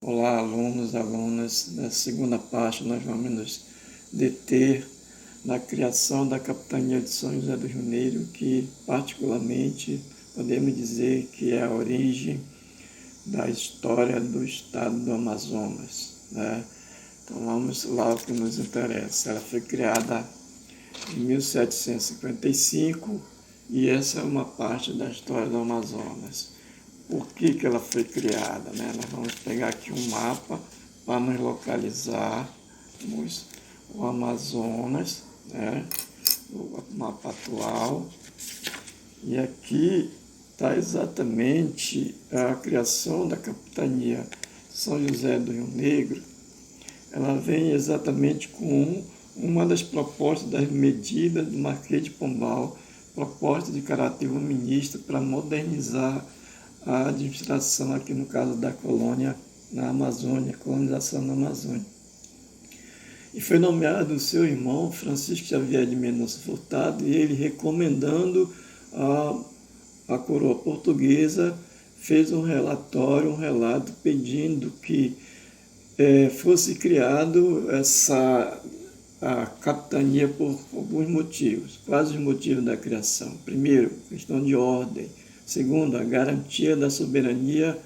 Olá, alunos, alunas. Na segunda parte, nós vamos nos deter na criação da Capitania de São José do Rio Negro, que, particularmente, podemos dizer que é a origem da história do estado do Amazonas, né? Então, vamos lá ao que nos interessa. Ela foi criada em 1755 e essa é uma parte da história do Amazonas. Por que ela foi criada, né? Nós vamos pegar aqui um mapa para nos localizarmos o Amazonas, né? O mapa atual. E aqui está exatamente a criação da Capitania São José do Rio Negro. Ela vem exatamente com uma das propostas das medidas do Marquês de Pombal, proposta de caráter iluminista para modernizar a administração, aqui no caso da colônia na Amazônia, colonização na Amazônia. E foi nomeado o seu irmão, Francisco Xavier de Mendonça Furtado, e ele, recomendando a coroa portuguesa, fez um relato pedindo que fosse criado a capitania por alguns motivos. Quais os motivos da criação? Primeiro, questão de ordem. Segundo, a garantia da soberania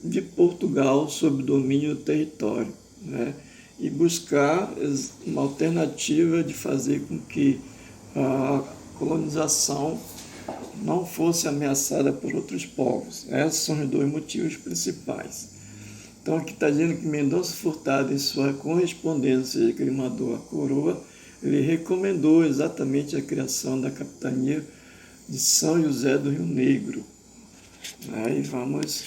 de Portugal sobre o domínio do território, né? E buscar uma alternativa de fazer com que a colonização não fosse ameaçada por outros povos. Esses são os dois motivos principais. Então, aqui está dizendo que Mendonça Furtado, em sua correspondência, ou seja, que ele mandou a coroa, ele recomendou exatamente a criação da capitania de São José do Rio Negro. Aí vamos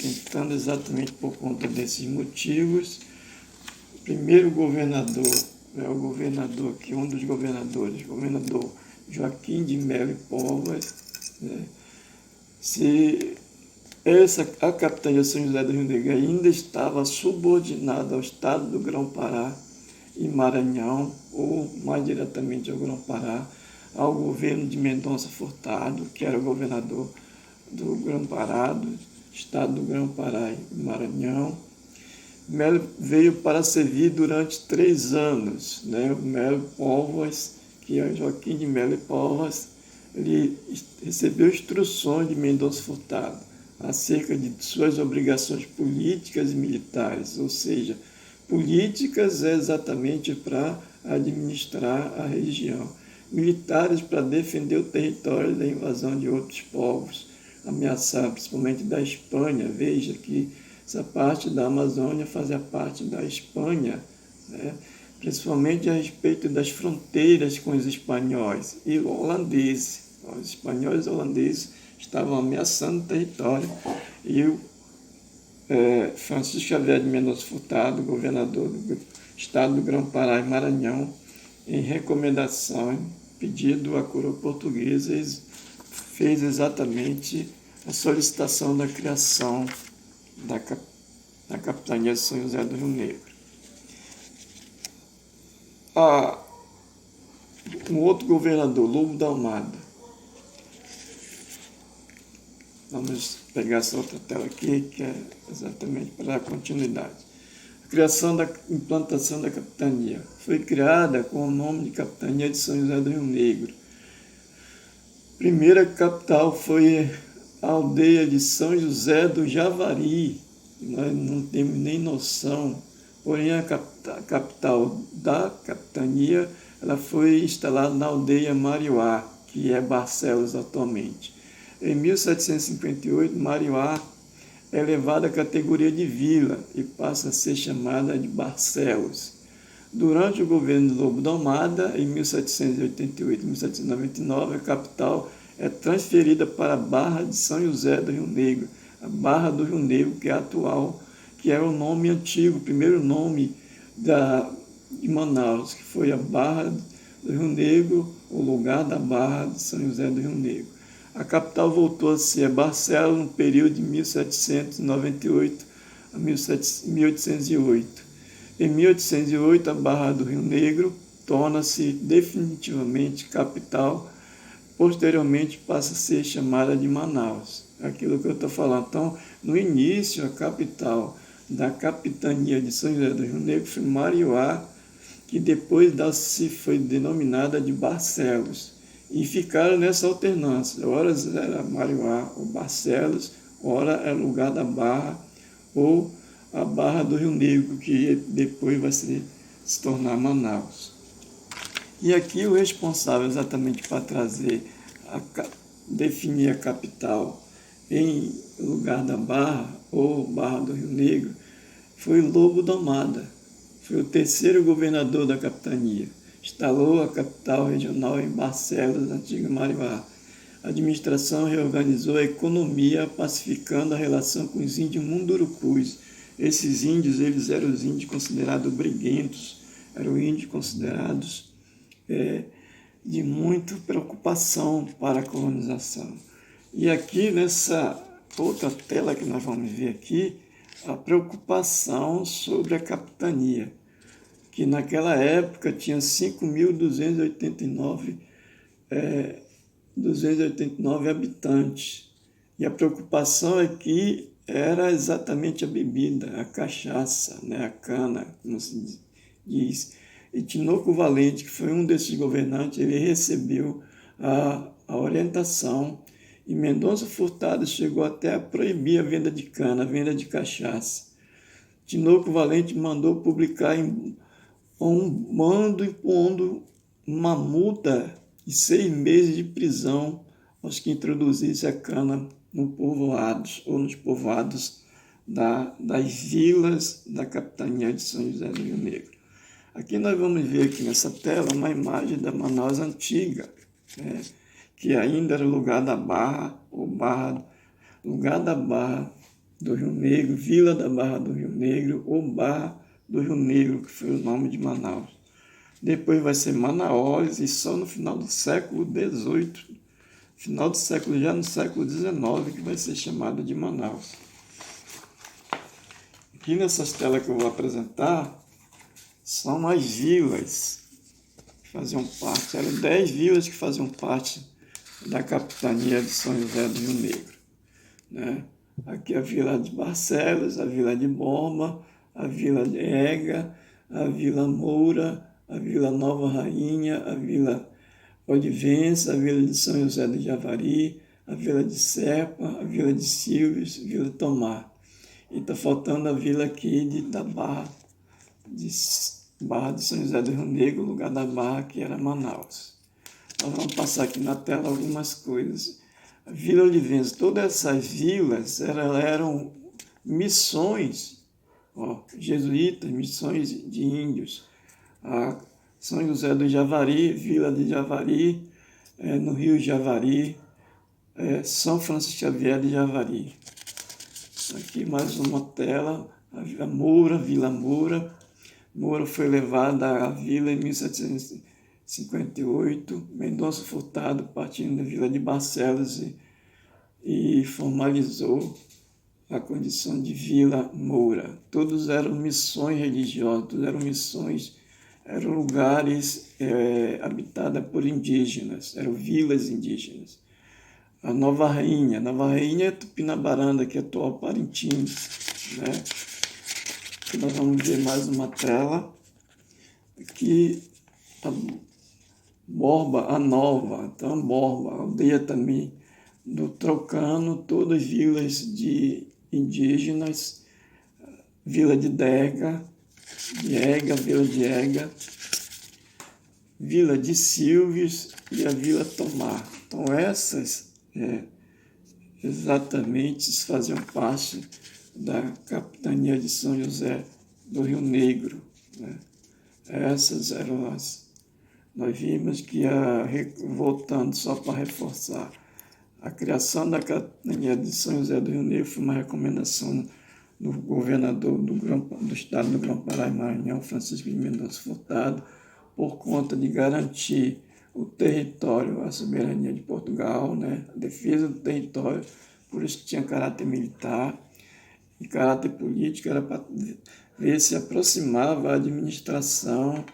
tentando exatamente por conta desses motivos. O primeiro governador, o governador aqui, um dos governadores, o governador Joaquim de Melo e Porras, né? A capitania de São José do Rio Negro ainda estava subordinada ao estado do Grão-Pará e Maranhão, ou mais diretamente ao Grão-Pará, ao governo de Mendonça Furtado, que era o governador do Grão-Pará, do estado do Grão-Pará e Maranhão. Melo veio para servir durante 3 anos, né? O Melo Porras, que é Joaquim de Melo e Porras, ele recebeu instruções de Mendonça Furtado acerca de suas obrigações políticas e militares, ou seja, políticas é exatamente para administrar a região, militares para defender o território da invasão de outros povos, ameaçar principalmente da Espanha. Veja que essa parte da Amazônia fazia parte da Espanha, né? Principalmente a respeito das fronteiras com os espanhóis e holandeses. Os espanhóis e holandeses estavam ameaçando o território e o Francisco Xavier de Mendonça Furtado, governador do estado do Grão-Pará e Maranhão, em recomendação, pedido à coroa portuguesa, fez exatamente a solicitação da criação da capitania de São José do Rio Negro. Um outro governador, Lobo da Almada. Vamos pegar essa outra tela aqui, que é exatamente para a continuidade. A criação da implantação da capitania foi criada com o nome de Capitania de São José do Rio Negro. Primeira capital foi a aldeia de São José do Javari. Nós não temos nem noção, porém a capital da capitania ela foi instalada na aldeia Mariuá, que é Barcelos atualmente. Em 1758, Mariuá é elevada à categoria de vila e passa a ser chamada de Barcelos. Durante o governo de Lobo da Almada, em 1788 e 1799, a capital é transferida para a Barra de São José do Rio Negro, a Barra do Rio Negro, que é atual, que era o nome antigo, o primeiro nome de Manaus, que foi a Barra do Rio Negro, o lugar da Barra de São José do Rio Negro. A capital voltou a ser Barcelos no período de 1798 a 1808. Em 1808, a Barra do Rio Negro torna-se definitivamente capital. Posteriormente, passa a ser chamada de Manaus. Aquilo que eu estou falando. Então, no início, a capital da capitania de São José do Rio Negro foi Mariuá, que depois foi denominada de Barcelos. E ficaram nessa alternância. Ora era Mariuá ou Barcelos, ora é lugar da Barra ou a Barra do Rio Negro, que depois vai se tornar Manaus. E aqui o responsável exatamente para definir a capital em lugar da Barra ou Barra do Rio Negro foi Lobo da Amada. Foi o terceiro governador da capitania. Instalou a capital regional em Barcelos, antiga Mariuá. A administração reorganizou a economia, pacificando a relação com os índios mundurucus. Esses índios, eles eram os índios considerados briguentos, eram índios considerados de muita preocupação para a colonização. E aqui nessa outra tela que nós vamos ver aqui, a preocupação sobre a capitania, que naquela época tinha 5.289 habitantes. E a preocupação aqui era exatamente a bebida, a cachaça, né, a cana, como se diz. E Tinoco Valente, que foi um desses governantes, ele recebeu a orientação, e Mendonça Furtado chegou até a proibir a venda de cana, a venda de cachaça. Tinoco Valente mandou publicar um mando impondo uma multa de 6 meses de prisão aos que introduzissem a cana nos povoados das vilas da capitania de São José do Rio Negro. Aqui nós vamos ver aqui nessa tela uma imagem da Manaus antiga, né, que ainda era lugar da Barra, lugar da Barra do Rio Negro, Vila da Barra do Rio Negro, ou Barra do Rio Negro, que foi o nome de Manaus. Depois vai ser Manaus, e só no final do século XVIII, já no século XIX, que vai ser chamada de Manaus. Aqui nessas telas que eu vou apresentar, são as vilas que faziam parte. Eram 10 vilas que faziam parte da capitania de São José do Rio Negro, né? Aqui a Vila de Barcelos, a Vila de Borba, a Vila de Ega, a Vila Moura, a Vila Nova Rainha, a Vila Olivença, a Vila de São José do Javari, a Vila de Serpa, a Vila de Silves, a Vila de Tomar. E está faltando a vila aqui da Barra de São José do Rio Negro, lugar da Barra, que era Manaus. Nós vamos passar aqui na tela algumas coisas. A Vila Olivença, todas essas vilas eram missões, jesuítas, missões de índios. A São José do Javari, Vila de Javari, no Rio Javari, São Francisco Xavier de Javari. Aqui mais uma tela, a Vila Moura, Moura foi levada à vila em 1758, Mendonça Furtado partindo da Vila de Barcelos e formalizou a condição de Vila Moura. Todos eram missões religiosas, eram lugares habitados por indígenas, eram vilas indígenas. A Nova Rainha é Tupinabaranda, que é atual Parintins, né? Aqui nós vamos ver mais uma tela. Aqui a Borba, a Nova, então Borba, a aldeia também do Trocano, todas vilas de indígenas, Vila de Ega, Vila de Ega, Vila de Silves e a Vila Tomar. Então essas exatamente faziam parte da capitania de São José do Rio Negro, né? Essas eram nós vimos que, voltando só para reforçar, a criação da capitania de São José do Rio Negro foi uma recomendação do governador do estado do Grão-Pará e Maranhão, Francisco de Mendonça Furtado, por conta de garantir o território, a soberania de Portugal, né? A defesa do território, por isso que tinha caráter militar e caráter político, era para ver se aproximava a administração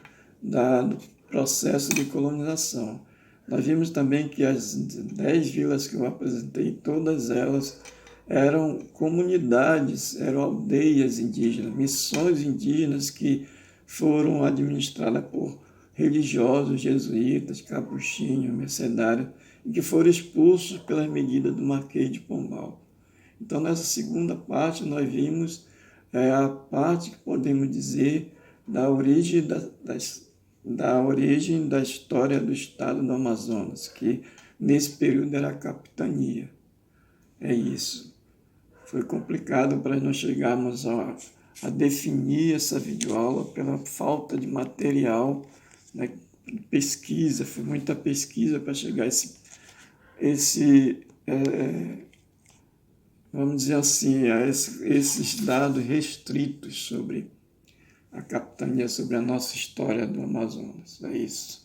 do processo de colonização. Nós vimos também que as 10 vilas que eu apresentei, todas elas eram comunidades, eram aldeias indígenas, missões indígenas que foram administradas por religiosos, jesuítas, capuchinhos, mercenários, e que foram expulsos pelas medidas do Marquês de Pombal. Então, nessa segunda parte, nós vimos a parte que podemos dizer da origem da história do estado do Amazonas, que nesse período era a capitania. É isso. Foi complicado para nós chegarmos a definir essa videoaula pela falta de material, né, pesquisa, foi muita pesquisa para chegar a vamos dizer assim, a esses dados restritos sobre a capitania, sobre a nossa história do Amazonas. É isso.